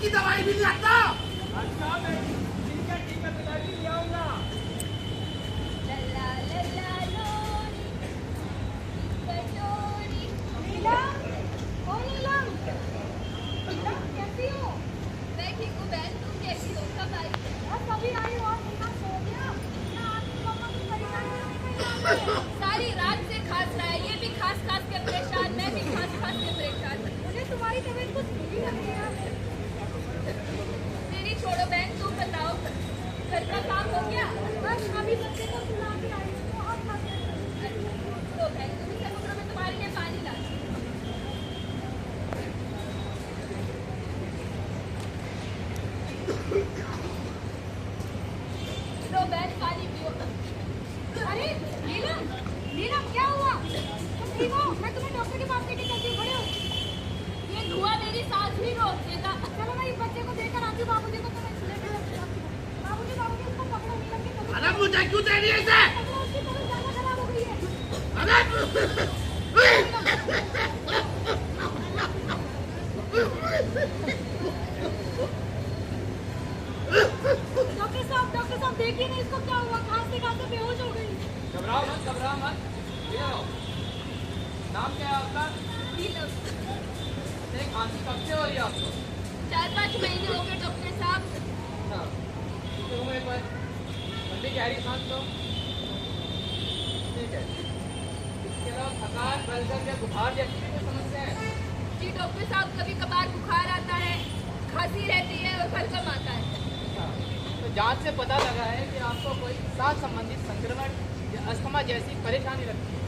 की दवाई भी नहीं आता। अच्छा मैं ठीक है पिताजी ले आऊंगा। नीलम, ओ नीलम, नीलम कैसी हो? मैं ठीक हूँ बहन, तुम कैसी हो? कब आई? बस अभी आई हो और इतना सो गया। ना आपकी मम्मा की परेशानी नहीं कहीं। सारी रात से खांस रहा है, ये भी खांस खांस के परेशान, मैं भी खांस खांस के परेशान। मुझे तुम्हारी तबीयत कुछ बुरी लग रही है। मेरी छोड़ो बहन, तुम बताओ घर का काम हो गया? बस अभी बच्चे को सुला के आई हूँ, बहुत थक गई। तो बहन तुम समुद्र में तुम्हारे लिए पानी ला। लो बहन पानी पियो। अरे नीलम, नीलम क्या हुआ? तुम ठीक हो? मैं तुम्हें डॉक्टर के पास लेके चलती हूँ, खड़े हो। ये धुआं मेरी सांस भी रोक देगा। चलो मैं इस बच्चे को देकर आती हूँ बाबूजी को, तो मैं लेकर आती हूँ। बाबूजी उसको पकड़ो, नीलम की तबीयत। अरे मुझे क्यों दे रही है इसे? पकड़ो, उसकी तबीयत ज्यादा खराब हो गई है। डॉक्टर साहब देखिए ना इसको क्या हुआ, खांसते खांसते बेहोश हो गई। घबराओ मत ये लो। नाम क्या है आपका? नीलम, नहीं खांसी कब से हो रही है आपको? 4-5 महीने हो गए डॉक्टर साहब। हाँ तो एक बार ठंडी गहरी सांस लो। ठीक है। इसके अलावा थकान बलगम या बुखार जैसी भी कोई समस्या है? जी डॉक्टर साहब, कभी कभार बुखार आता है, खांसी रहती है और बलगम आता है। तो जांच से पता लगा है कि आपको कोई सांस संबंधित संक्रमण या अस्थमा जैसी परेशानी लगती है।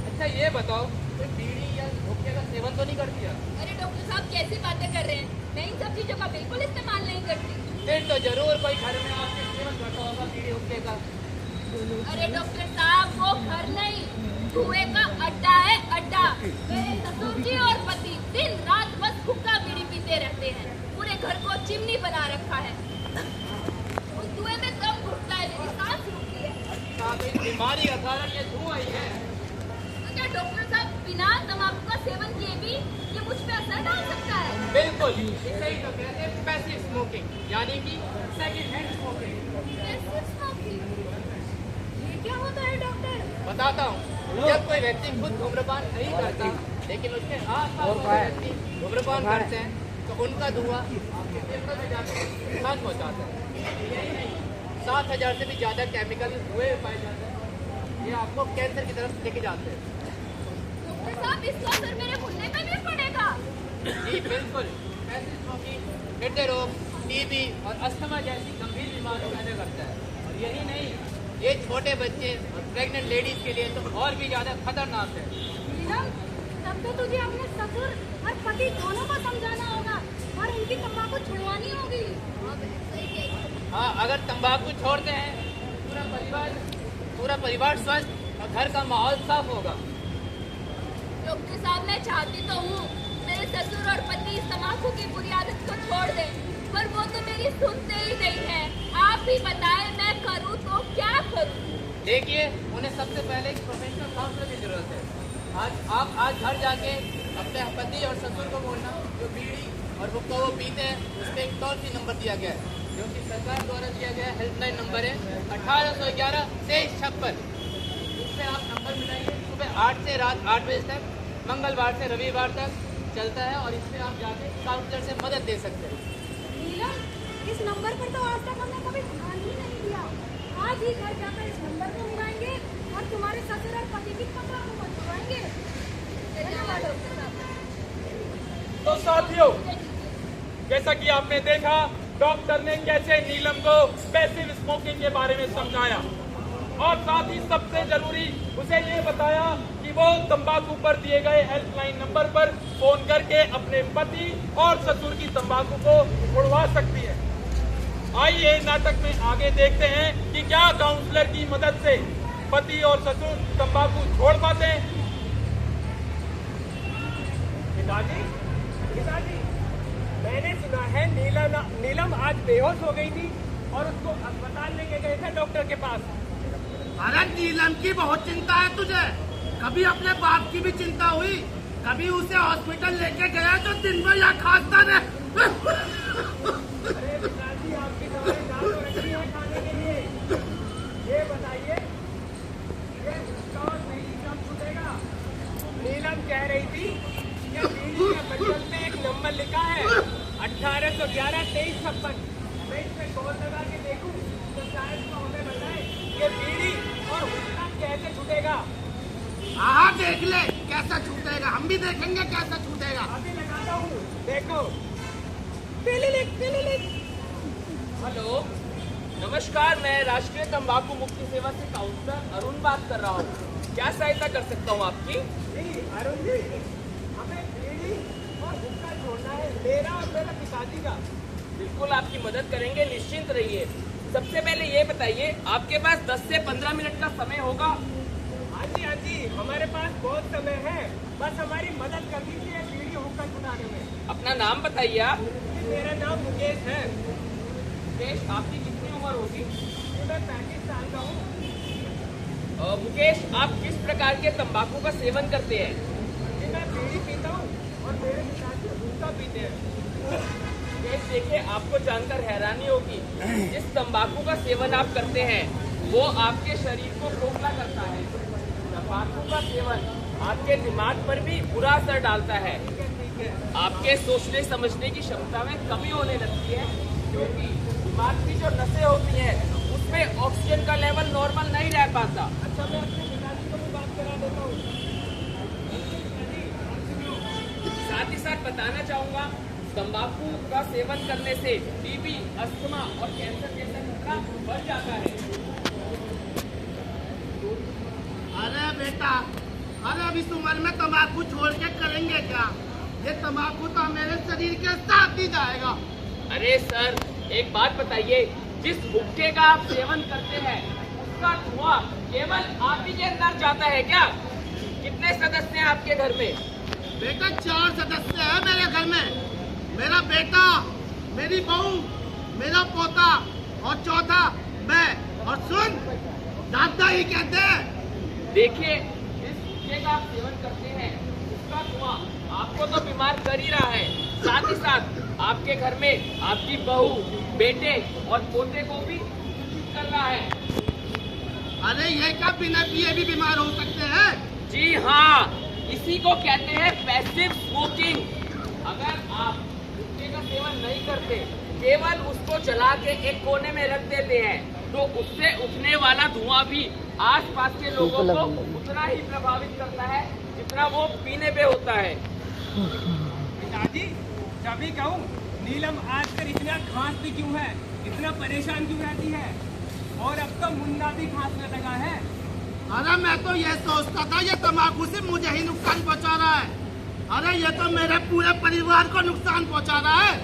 अच्छा ये बताओ कोई बीड़ी या हुक्के का सेवन तो नहीं करती है? अरे डॉक्टर साहब कैसी बातें कर रहे हैं, मैं इन सब चीजों का बिल्कुल इस्तेमाल नहीं करती। फिर तो जरूर कोई घर में आपके सेवन करता होगा बीड़ी हुक्के का। अरे डॉक्टर साहब वो घर नहीं, धुएं का अड्डा है, अड्डा। मेरे ससुर जी और पति दिन रात बस हुक्का बीड़ी पीते रहते हैं, पूरे घर को चिमनी बना रखा है। उस धुएं में दम घुटता है, मेरी सांस रुकती है। अच्छा तो इस बीमारी का कारण ये धुआं ही है। तो क्या डॉक्टर साहब बिना तंबाकू का सेवन किए भी ये मुझ पे असर डाल सकता है? बिल्कुल इसे ही तो कहते हैं पैसिव स्मोकिंग, यानी कि सेकंड हैंड स्मोकिंग। कैसे smoking? ये क्या होता है डॉक्टर? बताता हूँ। जब कोई व्यक्ति खुद धूम्रपान नहीं करता लेकिन उसके आस-पास वाले व्यक्ति धूम्रपान करते हैं तो उनका धुआं आपके फेफड़ों में जाकर नुकसान पहुँचाता है। यही नहीं 7,000 से भी ज़्यादा केमिकल धुएं पाए जाते हैं, ये आपको कैंसर की तरफ लेके जाते हैं। डॉक्टर साहब इसका असर मेरे मुन्ने पे भी पड़ेगा? जी बिल्कुल, पैसिव स्मोकिंग हृदय रोग, टीबी और अस्थमा जैसी गंभीर बीमारियों पैदा करता है। और यही नहीं, ये छोटे बच्चे और प्रेग्नेंट लेडीज के लिए तो और भी ज़्यादा खतरनाक है। नीलम, तब तो तुझे अपने ससुर और पति दोनों को समझाना होगा और इनकी तंबाकू छुड़वानी होगी। हाँ अगर तंबाकू छोड़ते हैं पूरा परिवार स्वस्थ और घर का माहौल साफ होगा। डॉक्टर साहब मैं चाहती तो हूँ मेरे ससुर और पति इस तंबाकू की बुरी आदत को छोड़ दें, पर वो तो मेरी सुनते ही नहीं है। आप ही बताएं मैं करूँ तो क्या करूँ? देखिए उन्हें सबसे पहले एक प्रोफेशनल काउंसलर की जरूरत है। आज घर जाके अपने पति और ससुर को बोलना जो बीड़ी और हुक्का वो पीते हैं, उस पर एक टोल फ्री नंबर दिया गया है जो कि सरकार द्वारा दिया गया हेल्पलाइन नंबर है 1811-2356। इससे आप नंबर मिलाइए। सुबह 8 से रात 8 बजे तक, मंगलवार से रविवार तक चलता है और इससे आप जाके काउंसलर से मदद ले सकते हैं। नीलम, इस नंबर पर तो आज तक हमने कभी ध्यान ही नहीं दिया। आज ही घर जाकर इस नंबर को मिलाएंगे और तुम्हारे ससुर और पति की तंबाकू को छुड़वाएंगे। धन्यवाद डॉक्टर साहब। तो साथियों, जैसा कि आपने देखा डॉक्टर ने कैसे नीलम को पैसिव स्मोकिंग के बारे में समझाया और साथ ही सबसे जरूरी उसे ये बताया कि वो तंबाकू पर दिए गए हेल्पलाइन नंबर पर फोन करके अपने पति और ससुर की तंबाकू को छुड़वा सकती है। आइए नाटक में आगे देखते हैं कि क्या काउंसलर की मदद से पति और ससुर तंबाकू छोड़ पाते हैं। पिताजी, मैंने सुना है नीलम आज बेहोश हो गई थी और उसको अस्पताल लेके गए थे डॉक्टर के पास। अरे नीलम की बहुत चिंता है तुझे। कभी अपने बाप की भी चिंता हुई? कभी उसे हॉस्पिटल लेके गया तो दिन भर यहाँ खांसता रहे। अरे विशाल जी, आपकी दवाई ला तो रखी है खाने के लिए। ये बताइए, ये गुटखा और बीड़ी कब छूटेगा? नीलम कह रही थी कि बीड़ी के बंडल में एक नंबर लिखा है 1811-2356। मैं इसमें कॉल लगा के देखूं तो शायद वो हमें बताए कि बीड़ी और गुटखा कैसे छूटेगा। हाँ देख ले कैसा छूटेगा, हम भी देखेंगे कैसा छूटेगा। अभी लगाता हूँ, देखो। हेलो, नमस्कार, मैं राष्ट्रीय तंबाकू मुक्ति सेवा से काउंसलर अरुण बात कर रहा हूँ। क्या सहायता कर सकता हूँ आपकी? जी अरुण जी, हमें बीड़ी और गुटखा छोड़ना है, मेरा और मेरे पिताजी का। बिल्कुल आपकी मदद करेंगे, निश्चिंत रहिए। सबसे पहले ये बताइए, आपके पास 10 से 15 मिनट का समय होगा? हाँ जी, हमारे पास बहुत समय है, बस हमारी मदद कर दीजिए बीड़ी हुक्का छुड़ाने में। अपना नाम बताइए आप। जी, मेरा नाम मुकेश है। मुकेश, आपकी कितनी उम्र होगी? जी, मैं 35 साल का हूँ। मुकेश, आप किस प्रकार के तंबाकू का सेवन करते हैं? जी, मैं बीड़ी पीता हूँ और मेरे पिताजी हुक्का पीते हैं। मुकेश, देखिए, आपको जानकर हैरानी होगी, जिस तंबाकू का सेवन आप करते हैं वो आपके शरीर को खोखला करता है। तंबाकू का सेवन आपके दिमाग पर भी बुरा असर डालता है। आपके सोचने समझने की क्षमता में कमी होने लगती है, क्योंकि दिमाग की जो नसें होती हैं उसमें ऑक्सीजन का लेवल नॉर्मल नहीं रह पाता। अच्छा, मैं अपने पिताजी को भी बात करा देता हूँ। साथ ही साथ बताना चाहूँगा, तंबाकू का सेवन करने से टीबी, अस्थमा और कैंसर जैसा खतरा बढ़ जाता है। अरे बेटा, अरे अब इस उम्र में तंबाकू छोड़ के करेंगे क्या? ये तंबाकू तो मेरे शरीर के साथ ही जाएगा। अरे सर, एक बात बताइए, जिस हुक्के का आप सेवन करते हैं उसका धुआं केवल आप ही के अंदर जाता है क्या? कितने सदस्य हैं आपके घर में? बेटा 4 सदस्य है मेरे घर में। मेरा बेटा, मेरी बहू, मेरा पोता और चौथा मैं। और सुन, दादा ही कहते हैं। देखिए, जिस हुक्के का आप सेवन करते हैं उसका धुआं आपको तो बीमार कर ही रहा है, साथ ही साथ आपके घर में आपकी बहू, बेटे और पोते को भी कर रहा है। अरे ये क्या बिना पिए भी बीमार हो सकते हैं? जी हाँ, इसी को कहते हैं पैसिव स्मोकिंग। अगर आप हुक्के का सेवन नहीं करते, केवल उसको जला के एक कोने में रख देते हैं, तो उससे उठने वाला धुआं भी आसपास के लोगों को उतना ही प्रभावित करता है जितना वो पीने पे होता है। पिताजी, तभी कहूँ, नीलम आजकल इतना खांसती क्यों है, इतना परेशान क्यों रहती है? और अब तो मुन्ना भी खांसने लगा है। अरे मैं तो ये सोचता था ये तंबाकू से मुझे ही नुकसान पहुंचा रहा है। अरे ये तो मेरे पूरे परिवार को नुकसान पहुंचा रहा है।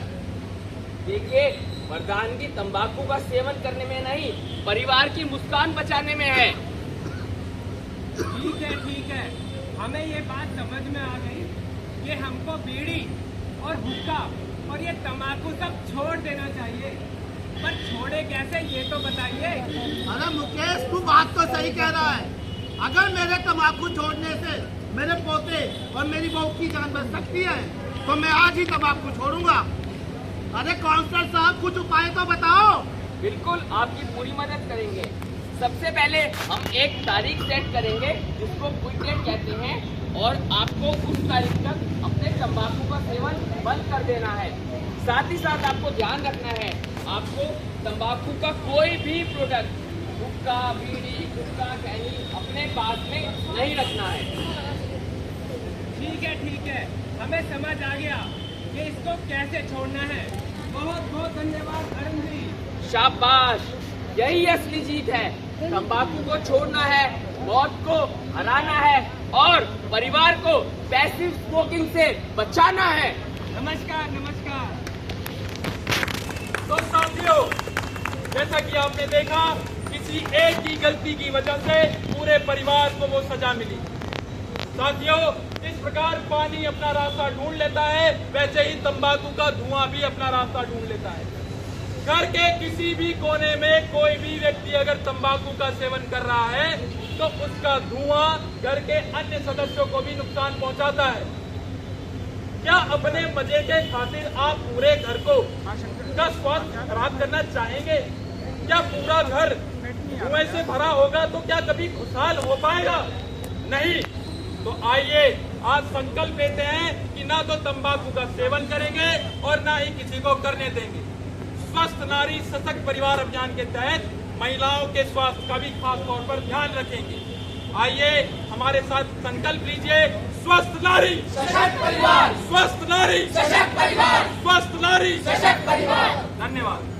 देखिए, मर्दानगी तंबाकू का सेवन करने में नहीं, परिवार की मुस्कान बचाने में है। ठीक है, हमें ये बात समझ में आ गई कि हमको बीड़ी और हुक्का और ये तंबाकू सब छोड़ देना चाहिए, पर छोड़े कैसे ये तो बताइए। अरे मुकेश, तू बात तो सही कह रहा है। अगर मेरे तंबाकू छोड़ने से मेरे पोते और मेरी बहू की जान बच सकती है तो मैं आज ही तंबाकू छोड़ूंगा। अरे काउंसलर साहब, कुछ उपाय तो बताओ। बिल्कुल, आपकी पूरी मदद करेंगे। सबसे पहले हम एक तारीख सेट करेंगे जिसको क्विट डेट कहते हैं, और आपको उस तारीख तक अपने तंबाकू का सेवन बंद कर देना है। साथ ही साथ आपको ध्यान रखना है, आपको तंबाकू का कोई भी प्रोडक्ट, हुक्का, बीड़ी, गुटखा, खैनी अपने पास में नहीं रखना है। ठीक है, हमें समझ आ गया कि इसको कैसे छोड़ना है। बहुत बहुत धन्यवाद अरुण जी। शाबाश, यही असली जीत है। तंबाकू को छोड़ना है, मौत को हराना है और परिवार को पैसिव स्मोकिंग से बचाना है। नमस्कार। तो साथियों, जैसा कि आपने देखा, किसी एक की गलती की वजह से पूरे परिवार को वो सजा मिली। साथियों, इस प्रकार पानी अपना रास्ता ढूंढ लेता है, वैसे ही तंबाकू का धुआं भी अपना रास्ता ढूंढ लेता है। घर के किसी भी कोने में कोई भी व्यक्ति अगर तंबाकू का सेवन कर रहा है तो उसका धुआं घर के अन्य सदस्यों को भी नुकसान पहुंचाता है। क्या अपने मजे के खातिर आप पूरे घर को का स्वास्थ्य खराब करना चाहेंगे? क्या पूरा घर धुएं से भरा होगा तो क्या कभी खुशहाल हो पाएगा? नहीं। तो आइए आज संकल्प लेते हैं कि ना तो तंबाकू का सेवन करेंगे और ना ही किसी को करने देंगे। स्वस्थ नारी सशक्त परिवार अभियान के तहत महिलाओं के स्वास्थ्य का भी खास तौर पर ध्यान रखेंगे। आइए हमारे साथ संकल्प लीजिए, स्वस्थ नारी सशक्त परिवार, स्वस्थ नारी सशक्त परिवार, स्वस्थ नारी सशक्त परिवार। धन्यवाद।